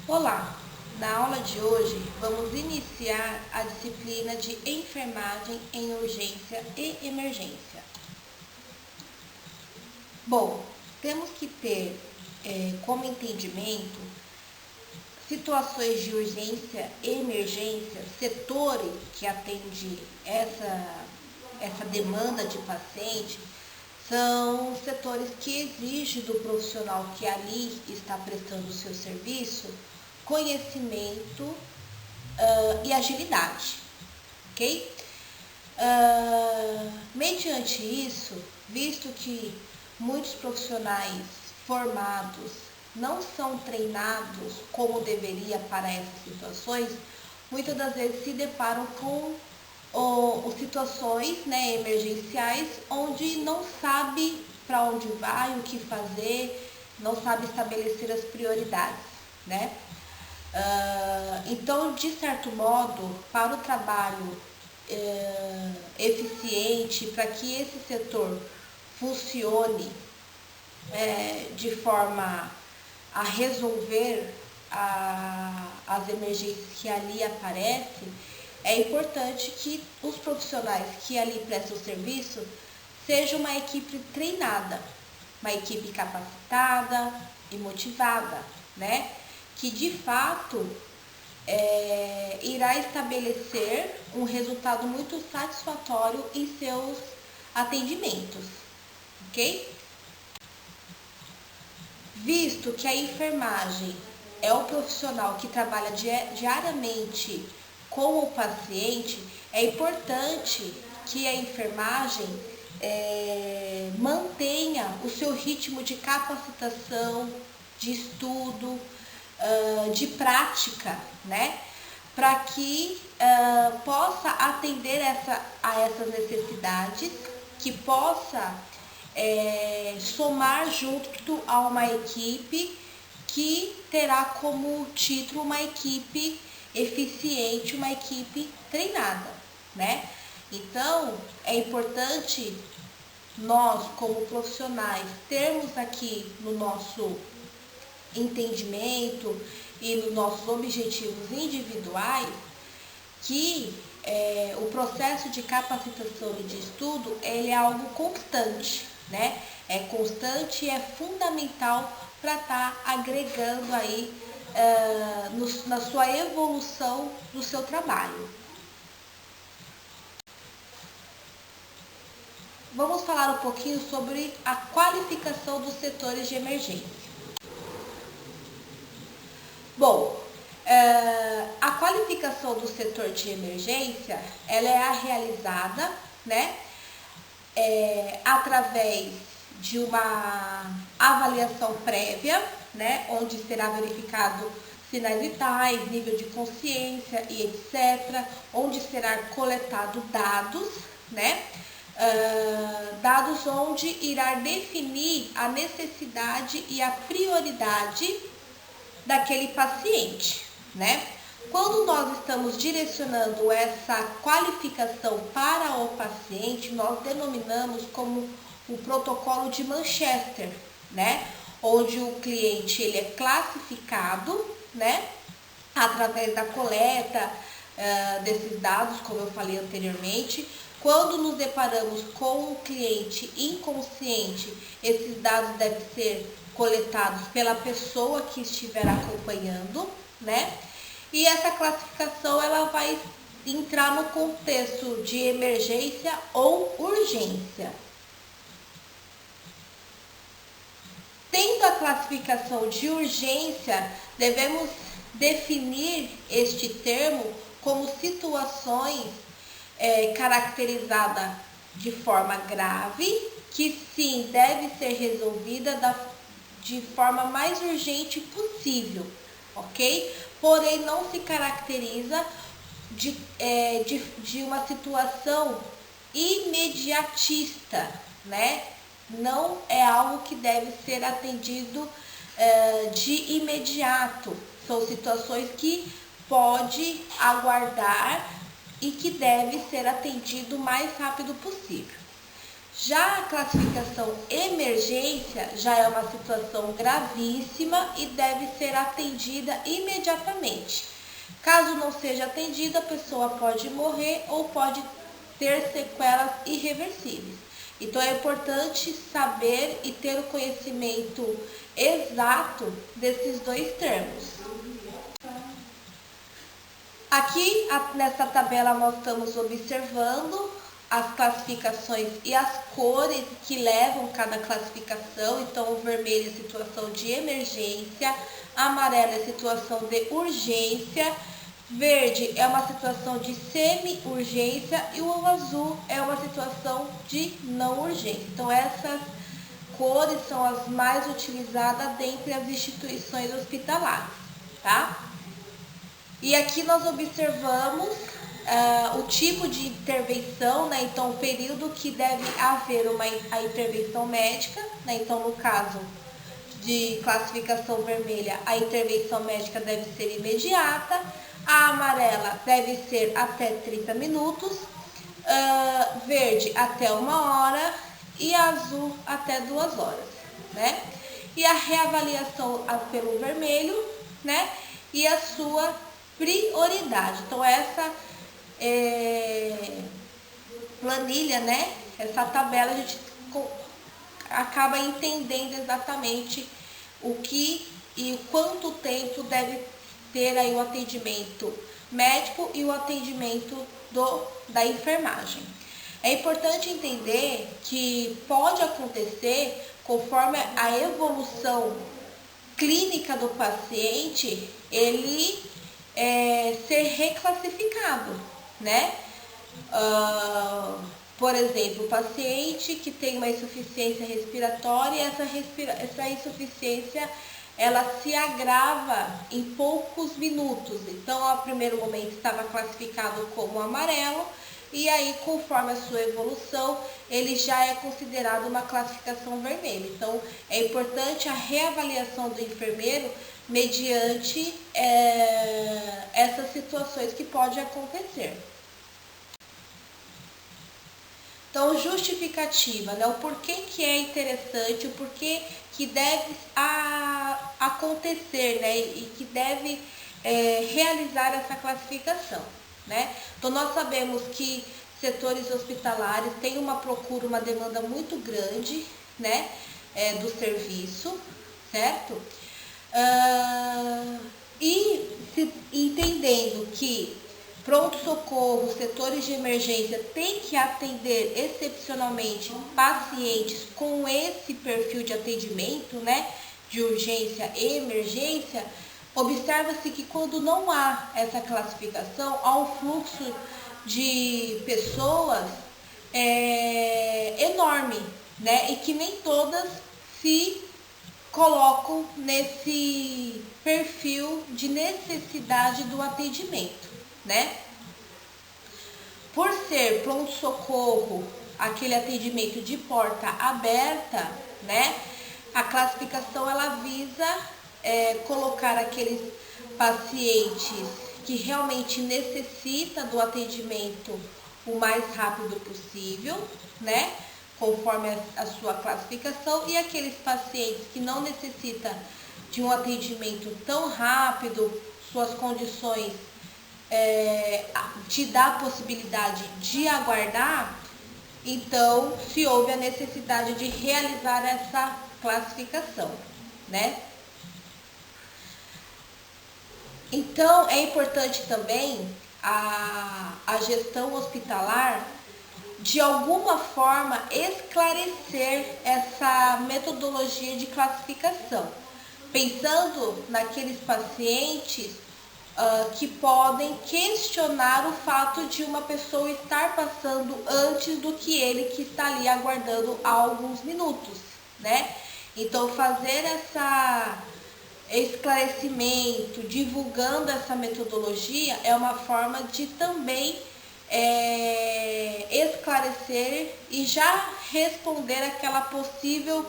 Olá! Na aula de hoje vamos iniciar a disciplina de enfermagem em urgência e emergência. Bom, temos que ter como entendimento situações de urgência e emergência, setores que atendem essa demanda de paciente, são setores que exigem do profissional que ali está prestando o seu serviço conhecimento e agilidade, ok? Mediante isso, visto que muitos profissionais formados não são treinados como deveria para essas situações, muitas das vezes se deparam com situações emergenciais onde não sabe para onde vai, o que fazer, não sabe estabelecer as prioridades, né? Então, de certo modo, para o trabalho eficiente, para que esse setor funcione de forma a resolver as emergências que ali aparecem, é importante que os profissionais que ali prestam serviço sejam uma equipe treinada, uma equipe capacitada e motivada, né? Que de fato irá estabelecer um resultado muito satisfatório em seus atendimentos, ok? Visto que a enfermagem é o profissional que trabalha diariamente com o paciente, é importante que a enfermagem mantenha o seu ritmo de capacitação, de estudo, de prática, né? Para que possa atender a essas necessidades, que possa somar junto a uma equipe que terá como título uma equipe eficiente, uma equipe treinada, né? Então, é importante nós, como profissionais, termos aqui no nosso entendimento e nos nossos objetivos individuais que o processo de capacitação e de estudo ele é algo constante, né? É constante e é fundamental para estar agregando aí na sua evolução do seu trabalho. Vamos falar um pouquinho sobre a qualificação dos setores de emergência. Bom, a qualificação do setor de emergência, ela é realizada, né, através de uma avaliação prévia, né, onde será verificado sinais vitais, nível de consciência e etc., onde será coletado dados, né, dados onde irá definir a necessidade e a prioridade daquele paciente, né? Quando nós estamos direcionando essa qualificação para o paciente, nós denominamos como o protocolo de Manchester, né? Onde o cliente ele é classificado, né? Através da coleta desses dados, como eu falei anteriormente. Quando nos deparamos com o cliente inconsciente, esses dados devem ser coletados pela pessoa que estiver acompanhando, né? E essa classificação ela vai entrar no contexto de emergência ou urgência. Tendo a classificação de urgência, devemos definir este termo como situações caracterizadas de forma grave, que sim deve ser resolvida de forma mais urgente possível, ok? Porém, não se caracteriza de uma situação imediatista, né? Não é algo que deve ser atendido de imediato. São situações que pode aguardar e que deve ser atendido o mais rápido possível. Já a classificação emergência já é uma situação gravíssima e deve ser atendida imediatamente. Caso não seja atendida, a pessoa pode morrer ou pode ter sequelas irreversíveis. Então é importante saber e ter o conhecimento exato desses dois termos. Aqui nessa tabela nós estamos observando as classificações e as cores que levam cada classificação. Então, o vermelho é situação de emergência, amarelo é situação de urgência, verde é uma situação de semi-urgência e o azul é uma situação de não urgência. Então, essas cores são as mais utilizadas dentre as instituições hospitalares, tá? E aqui nós observamos o tipo de intervenção, né? Então, o período que deve haver a intervenção médica, né? Então, no caso de classificação vermelha, a intervenção médica deve ser imediata, a amarela deve ser até 30 minutos, verde até 1 hora e azul até 2 horas, né? E a reavaliação pelo vermelho, né? E a sua prioridade. Então, essa planilha, né? Essa tabela a gente acaba entendendo exatamente o que e quanto tempo deve ter aí o atendimento médico e o atendimento da enfermagem. É importante entender que pode acontecer, conforme a evolução clínica do paciente, ele ser reclassificado, né? Por exemplo, o paciente que tem uma insuficiência respiratória, essa insuficiência ela se agrava em poucos minutos. Então, ao primeiro momento estava classificado como amarelo, e aí, conforme a sua evolução, ele já é considerado uma classificação vermelha. Então, é importante a reavaliação do enfermeiro mediante essas situações que podem acontecer. Então, justificativa, né? O porquê que é interessante, o porquê que deve acontecer, né? E que deve realizar essa classificação, né? Então, nós sabemos que setores hospitalares têm uma procura, uma demanda muito grande, né? Do serviço, certo? Entendendo que pronto-socorro, setores de emergência têm que atender excepcionalmente pacientes com esse perfil de atendimento, né, de urgência e emergência, observa-se que quando não há essa classificação, há um fluxo de pessoas enorme, né, e que nem todas se colocam nesse perfil de necessidade do atendimento, né? Por ser pronto-socorro, aquele atendimento de porta aberta, né? A classificação ela visa colocar aqueles pacientes que realmente necessitam do atendimento o mais rápido possível, né? Conforme a sua classificação, e aqueles pacientes que não necessitam de um atendimento tão rápido, suas condições te dá a possibilidade de aguardar, então se houve a necessidade de realizar essa classificação, né? Então é importante também a gestão hospitalar de alguma forma esclarecer essa metodologia de classificação, pensando naqueles pacientes que podem questionar o fato de uma pessoa estar passando antes do que ele que está ali aguardando há alguns minutos, né? Então, fazer esse esclarecimento, divulgando essa metodologia, é uma forma de também esclarecer e já responder aquela possível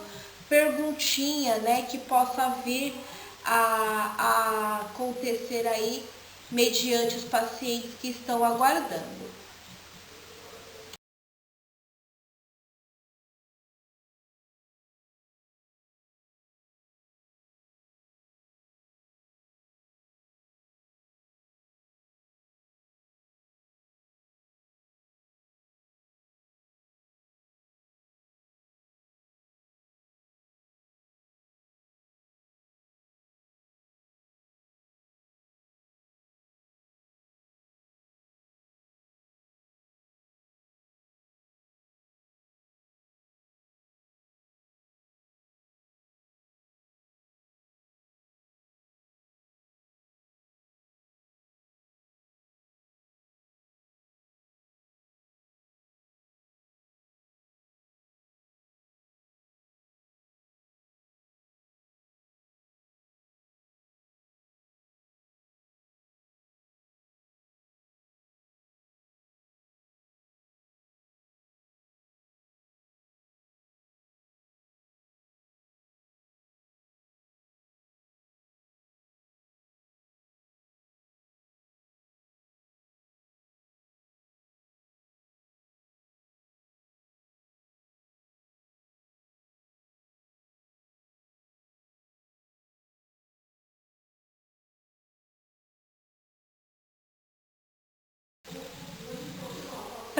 perguntinha, né, que possa vir a acontecer aí mediante os pacientes que estão aguardando.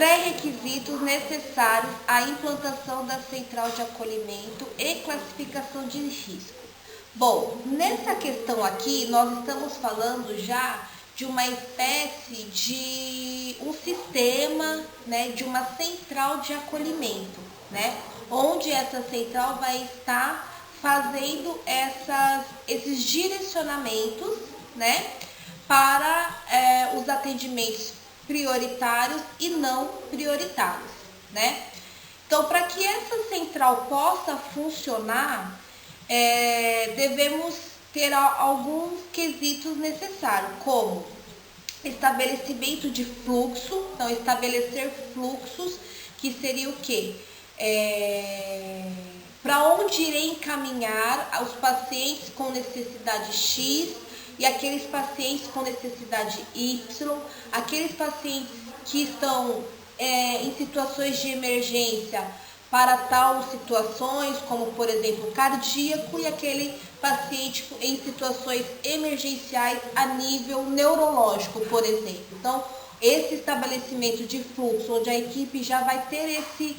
pré-requisitos necessários à implantação da central de acolhimento e classificação de risco. Bom, nessa questão aqui, nós estamos falando já de uma espécie de um sistema, né, de uma central de acolhimento, né, onde essa central vai estar fazendo esses direcionamentos, né, para os atendimentos prioritários e não prioritários, né? Então, para que essa central possa funcionar, devemos ter alguns quesitos necessários, como estabelecimento de fluxo. Então, estabelecer fluxos, que seria o quê? Para onde irei encaminhar os pacientes com necessidade X e aqueles pacientes com necessidade Y, aqueles pacientes que estão em situações de emergência para tal situações, como por exemplo cardíaco, e aquele paciente em situações emergenciais a nível neurológico, por exemplo. Então, esse estabelecimento de fluxo, onde a equipe já vai ter esse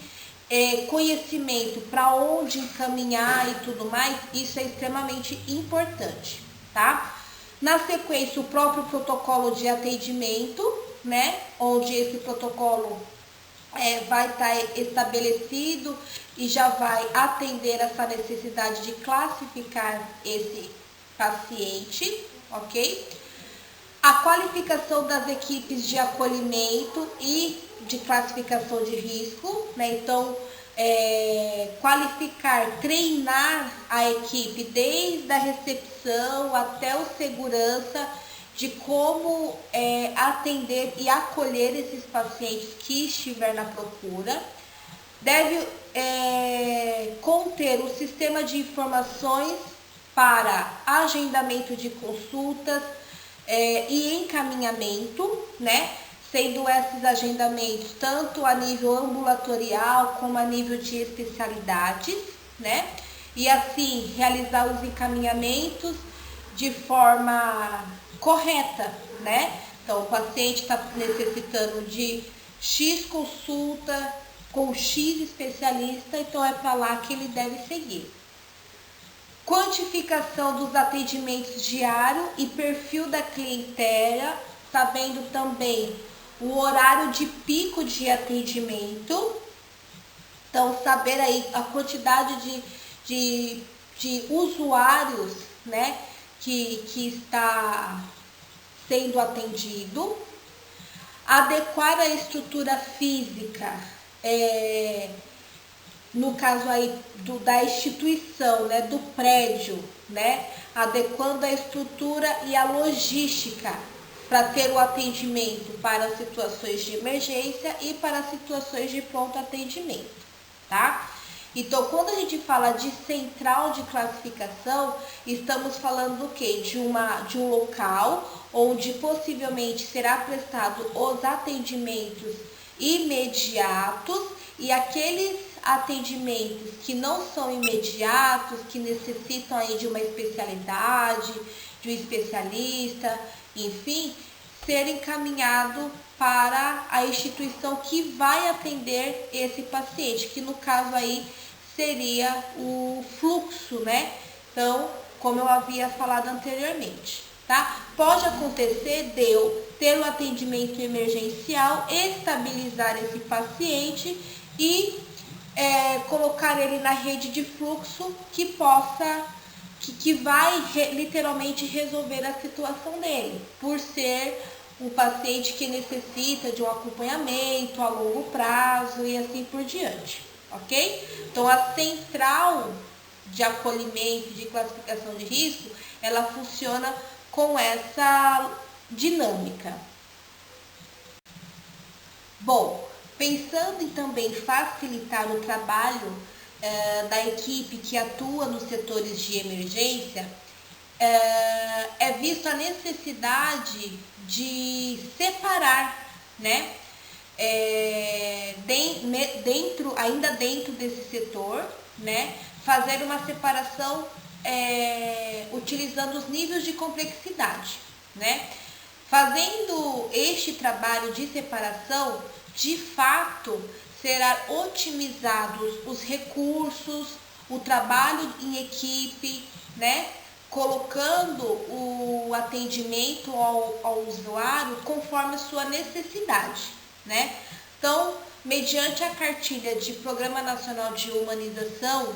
conhecimento para onde encaminhar e tudo mais, isso é extremamente importante, tá? Na sequência, o próprio protocolo de atendimento, né? Onde esse protocolo vai estar estabelecido e já vai atender essa necessidade de classificar esse paciente, ok? A qualificação das equipes de acolhimento e de classificação de risco, né? Então, qualificar, treinar a equipe desde a recepção até o segurança de como atender e acolher esses pacientes que estiver na procura. Deve conter o sistema de informações para agendamento de consultas e encaminhamento, né? Sendo esses agendamentos tanto a nível ambulatorial como a nível de especialidades, né? E assim realizar os encaminhamentos de forma correta, né? Então, o paciente está necessitando de X consulta com X especialista, então é para lá que ele deve seguir. Quantificação dos atendimentos diários e perfil da clientela, sabendo também o horário de pico de atendimento. Então, saber aí a quantidade de usuários, né, que está sendo atendido. Adequar a estrutura física, no caso aí da instituição, né, do prédio, né, adequando a estrutura e a logística para ter o atendimento para situações de emergência e para situações de pronto atendimento, tá? Então, quando a gente fala de central de classificação, estamos falando do quê? De um local onde possivelmente será prestado os atendimentos imediatos, e aqueles atendimentos que não são imediatos, que necessitam aí de uma especialidade, de um especialista, enfim, ser encaminhado para a instituição que vai atender esse paciente, que no caso aí seria o fluxo, né? Então, como eu havia falado anteriormente, tá? Pode acontecer de eu ter o atendimento emergencial, estabilizar esse paciente e colocar ele na rede de fluxo que vai literalmente resolver a situação dele, por ser um paciente que necessita de um acompanhamento a longo prazo e assim por diante, ok? Então, a central de acolhimento, de classificação de risco, ela funciona com essa dinâmica. Bom, pensando em também facilitar o trabalho da equipe que atua nos setores de emergência, é vista a necessidade de separar, né, ainda dentro desse setor, né, fazer uma separação utilizando os níveis de complexidade, né? Fazendo este trabalho de separação, de fato será otimizados os recursos, o trabalho em equipe, né? Colocando o atendimento ao usuário conforme a sua necessidade, né? Então, mediante a cartilha de Programa Nacional de Humanização,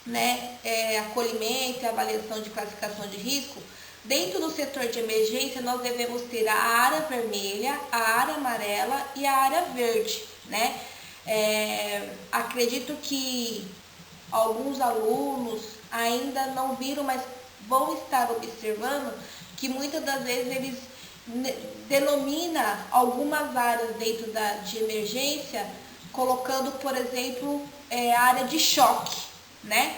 né, acolhimento e avaliação de classificação de risco, dentro do setor de emergência nós devemos ter a área vermelha, a área amarela e a área verde, né? Acredito que alguns alunos ainda não viram, mas vão estar observando que muitas das vezes eles denominam algumas áreas dentro de emergência, colocando, por exemplo, a área de choque, né?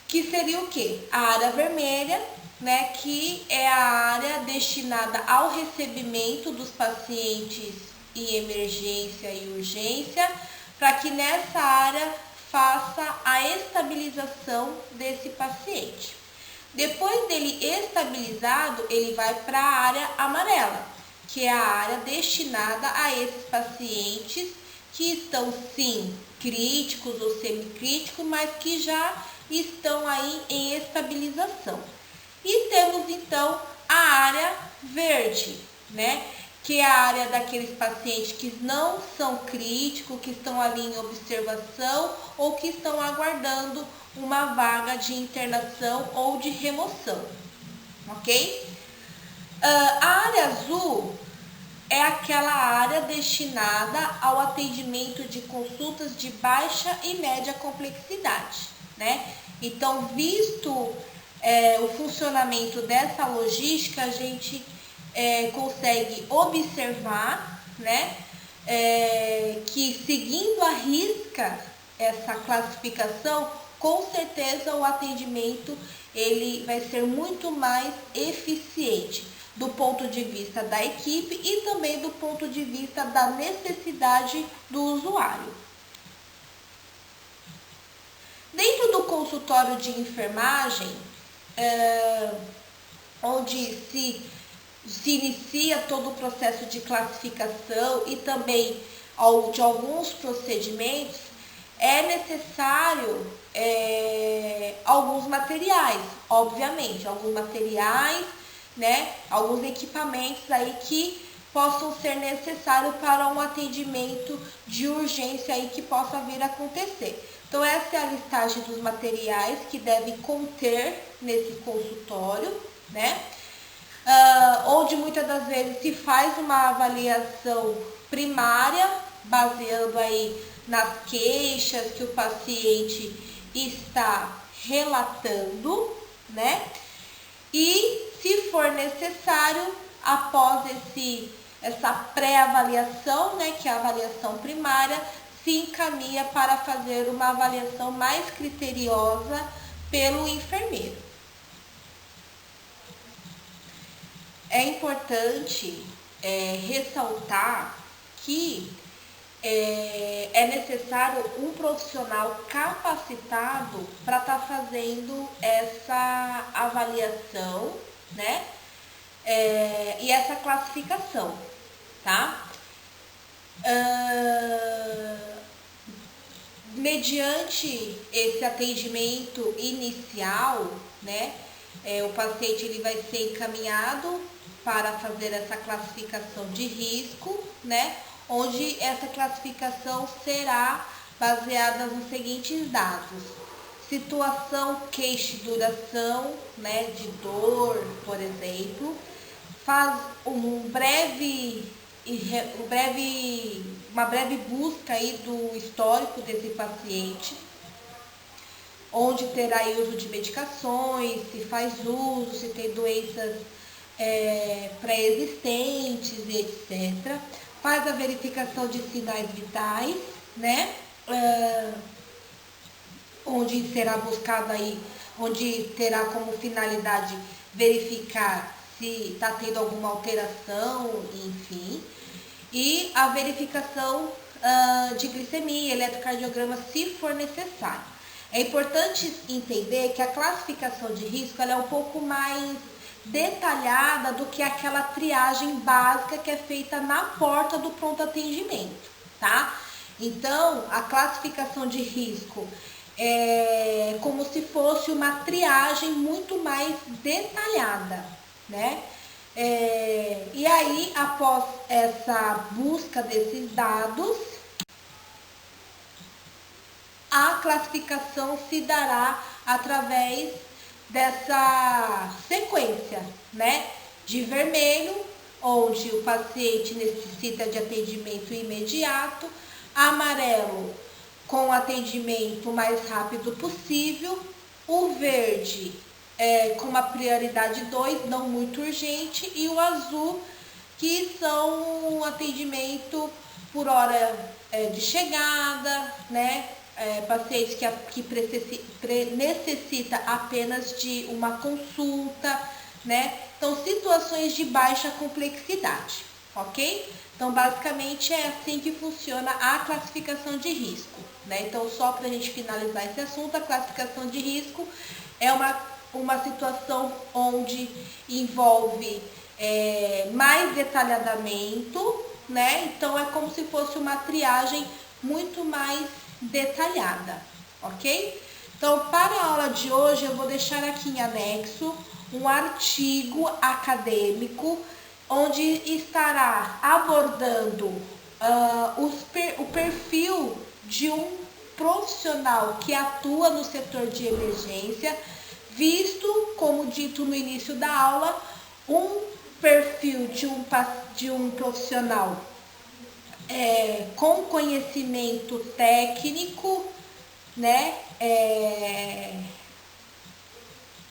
Que seria o quê? A área vermelha, né? Que é a área destinada ao recebimento dos pacientes em emergência e urgência, para que nessa área faça a estabilização desse paciente. Depois dele estabilizado, ele vai para a área amarela, que é a área destinada a esses pacientes que estão sim críticos ou semicríticos, mas que já estão aí em estabilização. E temos então a área verde, né? Que é a área daqueles pacientes que não são críticos, que estão ali em observação ou que estão aguardando uma vaga de internação ou de remoção, ok? A área azul é aquela área destinada ao atendimento de consultas de baixa e média complexidade, né? Então, visto o funcionamento dessa logística, a gente consegue observar, né, que seguindo à risca essa classificação, com certeza o atendimento ele vai ser muito mais eficiente do ponto de vista da equipe e também do ponto de vista da necessidade do usuário. Dentro do consultório de enfermagem, onde se inicia todo o processo de classificação e também de alguns procedimentos, é necessário alguns materiais, obviamente, alguns materiais, né, alguns equipamentos aí que possam ser necessários para um atendimento de urgência aí que possa vir a acontecer. Então, essa é a listagem dos materiais que deve conter nesse consultório, né? Onde muitas das vezes se faz uma avaliação primária, baseando aí nas queixas que o paciente está relatando, né? E, se for necessário, após essa pré-avaliação, né, que é a avaliação primária, se encaminha para fazer uma avaliação mais criteriosa pelo enfermeiro. É importante ressaltar que é necessário um profissional capacitado para estar fazendo essa avaliação, né? E essa classificação, tá? Mediante esse atendimento inicial, né? O paciente ele vai ser encaminhado para fazer essa classificação de risco, né? Onde essa classificação será baseada nos seguintes dados: situação, queixa e duração, né, de dor, por exemplo, faz uma breve busca aí do histórico desse paciente, onde terá uso de medicações, se faz uso, se tem doenças pré-existentes, etc. Faz a verificação de sinais vitais, né? Onde será buscado aí, onde terá como finalidade verificar se está tendo alguma alteração, enfim. E a verificação de glicemia, eletrocardiograma, se for necessário. É importante entender que a classificação de risco ela é um pouco mais detalhada do que aquela triagem básica que é feita na porta do pronto atendimento, tá? Então, a classificação de risco é como se fosse uma triagem muito mais detalhada, né? E aí, após essa busca desses dados, a classificação se dará através dessa sequência, né? De vermelho, onde o paciente necessita de atendimento imediato, amarelo, com atendimento o mais rápido possível, o verde com uma prioridade 2, não muito urgente, e o azul, que são atendimento por hora de chegada, né? Pacientes que necessita apenas de uma consulta, né? Então, situações de baixa complexidade, ok? Então, basicamente, é assim que funciona a classificação de risco, né? Então, só para a gente finalizar esse assunto, a classificação de risco é uma situação onde envolve mais detalhamento, né? Então, é como se fosse uma triagem muito mais detalhada, ok? Então, para a aula de hoje, eu vou deixar aqui em anexo um artigo acadêmico onde estará abordando o perfil de um profissional que atua no setor de emergência, visto, como dito no início da aula, um perfil de um profissional com conhecimento técnico, né?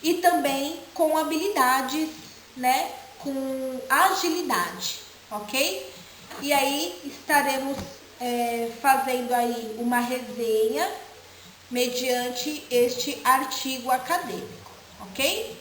E também com habilidades, né? Com agilidade, ok? E aí estaremos fazendo aí uma resenha mediante este artigo acadêmico, ok?